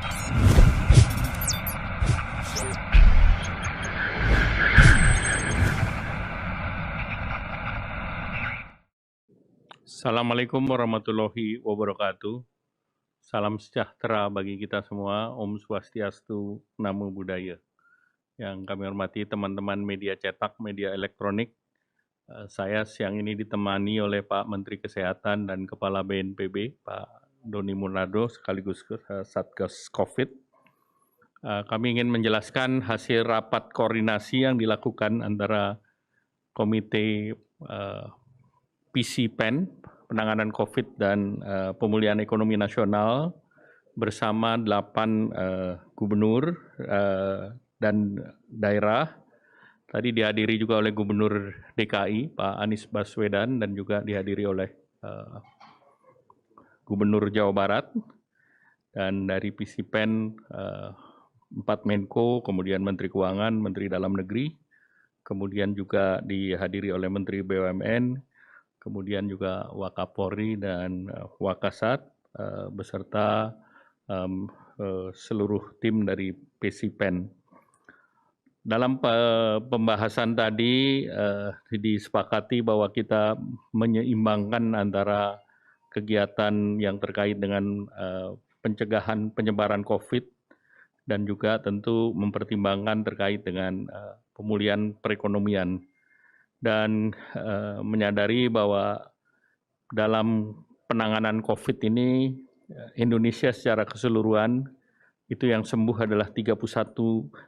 Assalamualaikum warahmatullahi wabarakatuh. Salam sejahtera bagi kita semua. Om Swastiastu, Namo Buddhaya. Yang kami hormati teman-teman media cetak, media elektronik. Saya siang ini ditemani oleh Pak Menteri Kesehatan dan Kepala BNPB, Pak Doni Monardo, sekaligus Satgas COVID. Kami ingin menjelaskan hasil rapat koordinasi yang dilakukan antara Komite PCPEN, Penanganan COVID dan Pemulihan Ekonomi Nasional bersama 8 gubernur dan daerah. Tadi dihadiri juga oleh Gubernur DKI, Pak Anies Baswedan, dan juga dihadiri oleh Gubernur Jawa Barat. Dan dari PCPEN 4 Menko, kemudian Menteri Keuangan, Menteri Dalam Negeri, kemudian juga dihadiri oleh Menteri BUMN, kemudian juga Wakapolri dan Wakasat beserta seluruh tim dari PCPEN. Dalam pembahasan tadi disepakati bahwa kita menyeimbangkan antara kegiatan yang terkait dengan pencegahan penyebaran COVID dan juga tentu mempertimbangkan terkait dengan pemulihan perekonomian. Dan menyadari bahwa dalam penanganan COVID ini Indonesia secara keseluruhan itu yang sembuh adalah 71,5%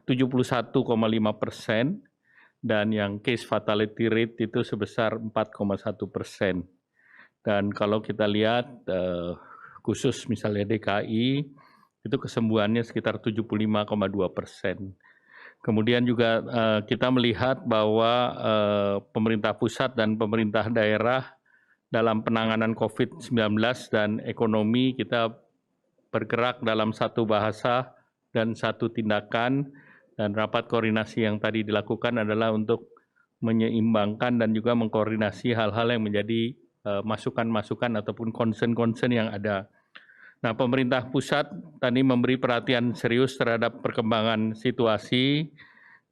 dan yang case fatality rate itu sebesar 4,1%. Dan kalau kita lihat khusus misalnya DKI itu kesembuhannya sekitar 75,2%. Kemudian juga kita melihat bahwa pemerintah pusat dan pemerintah daerah dalam penanganan COVID-19 dan ekonomi kita bergerak dalam satu bahasa dan satu tindakan, dan rapat koordinasi yang tadi dilakukan adalah untuk menyeimbangkan dan juga mengkoordinasi hal-hal yang menjadi masukan-masukan ataupun concern-concern yang ada. Nah, pemerintah pusat tadi memberi perhatian serius terhadap perkembangan situasi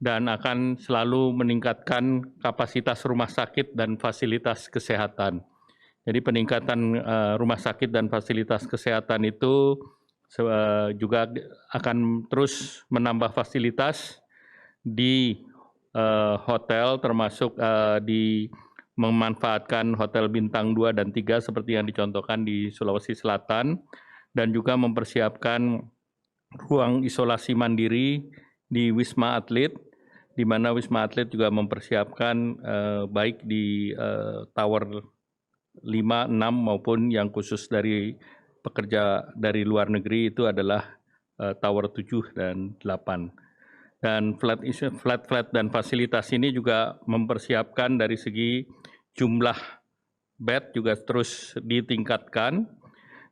dan akan selalu meningkatkan kapasitas rumah sakit dan fasilitas kesehatan. Jadi peningkatan rumah sakit dan fasilitas kesehatan itu juga akan terus menambah fasilitas di hotel, termasuk di memanfaatkan hotel bintang 2 dan 3 seperti yang dicontohkan di Sulawesi Selatan, dan juga mempersiapkan ruang isolasi mandiri di Wisma Atlet, di mana Wisma Atlet juga mempersiapkan baik di Tower 5, 6 maupun yang khusus dari pekerja dari luar negeri itu adalah Tower 7 dan 8. Dan flat dan fasilitas ini juga mempersiapkan dari segi jumlah bed juga terus ditingkatkan.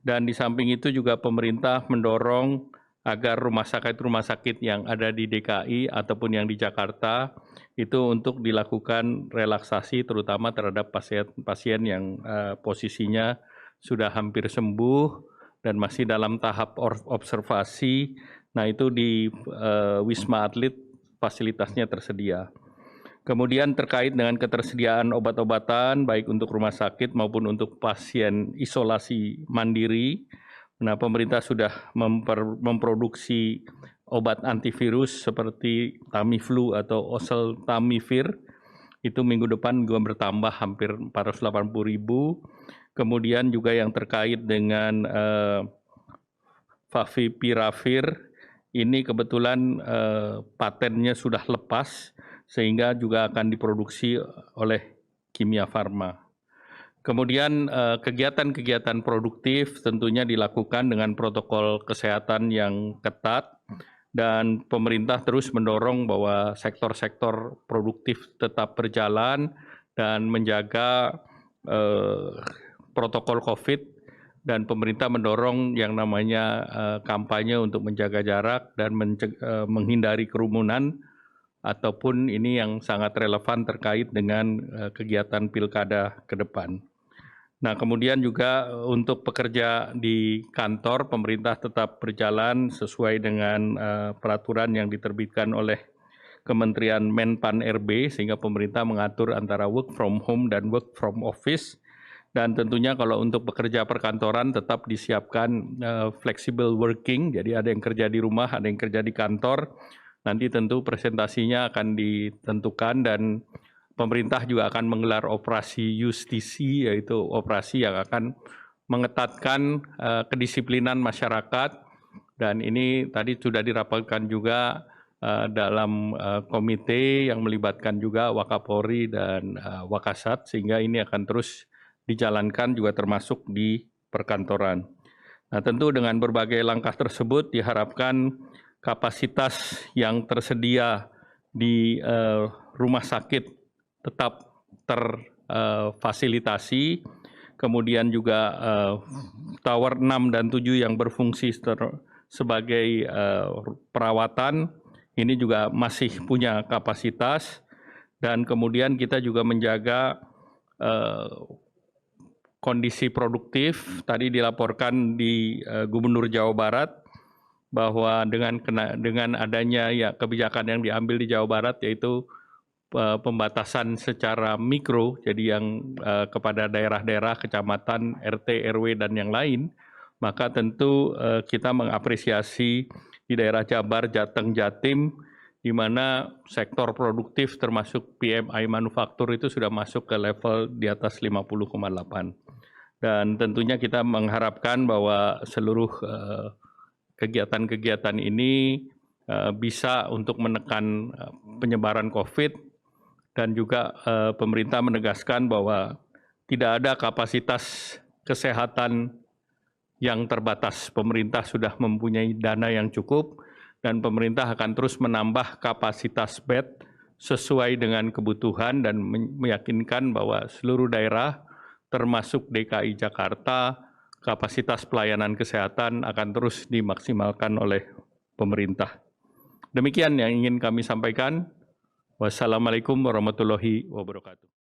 Dan di samping itu juga pemerintah mendorong agar rumah sakit yang ada di DKI ataupun yang di Jakarta itu untuk dilakukan relaksasi terutama terhadap pasien yang posisinya sudah hampir sembuh dan masih dalam tahap observasi. Nah, itu di Wisma Atlet fasilitasnya tersedia. Kemudian terkait dengan ketersediaan obat-obatan baik untuk rumah sakit maupun untuk pasien isolasi mandiri. Nah, pemerintah sudah memproduksi obat antivirus seperti Tamiflu atau Oseltamivir. Itu minggu depan juga bertambah hampir 480.000. Kemudian juga yang terkait dengan Favipiravir, ini kebetulan patennya sudah lepas, sehingga juga akan diproduksi oleh Kimia Farma. Kemudian kegiatan-kegiatan produktif tentunya dilakukan dengan protokol kesehatan yang ketat, dan pemerintah terus mendorong bahwa sektor-sektor produktif tetap berjalan dan menjaga protokol COVID, dan pemerintah mendorong yang namanya kampanye untuk menjaga jarak dan menghindari kerumunan, ataupun ini yang sangat relevan terkait dengan kegiatan pilkada ke depan. Nah, kemudian juga untuk pekerja di kantor, pemerintah tetap berjalan sesuai dengan peraturan yang diterbitkan oleh Kementerian Menpan RB, sehingga pemerintah mengatur antara work from home dan work from office. Dan tentunya kalau untuk pekerja perkantoran tetap disiapkan flexible working, jadi ada yang kerja di rumah, ada yang kerja di kantor. Nanti tentu presentasinya akan ditentukan dan pemerintah juga akan menggelar operasi justisi, yaitu operasi yang akan mengetatkan kedisiplinan masyarakat. Dan ini tadi sudah dirapatkan juga dalam komite yang melibatkan juga Wakapolri dan Wakasat, sehingga ini akan terus dijalankan juga termasuk di perkantoran. Nah, tentu dengan berbagai langkah tersebut diharapkan kapasitas yang tersedia di rumah sakit tetap terfasilitasi, kemudian juga tower 6 dan 7 yang berfungsi sebagai perawatan, ini juga masih punya kapasitas, dan kemudian kita juga menjaga kondisi produktif. Tadi dilaporkan di Gubernur Jawa Barat bahwa dengan adanya kebijakan yang diambil di Jawa Barat, yaitu pembatasan secara mikro, jadi yang kepada daerah-daerah, kecamatan, RT, RW, dan yang lain, maka tentu kita mengapresiasi di daerah Jabar, Jateng, Jatim, di mana sektor produktif termasuk PMI manufaktur itu sudah masuk ke level di atas 50,8. Dan tentunya kita mengharapkan bahwa seluruh kegiatan-kegiatan ini bisa untuk menekan penyebaran COVID, dan juga pemerintah menegaskan bahwa tidak ada kapasitas kesehatan yang terbatas. Pemerintah sudah mempunyai dana yang cukup dan pemerintah akan terus menambah kapasitas bed sesuai dengan kebutuhan dan meyakinkan bahwa seluruh daerah termasuk DKI Jakarta, kapasitas pelayanan kesehatan akan terus dimaksimalkan oleh pemerintah. Demikian yang ingin kami sampaikan. Wassalamualaikum warahmatullahi wabarakatuh.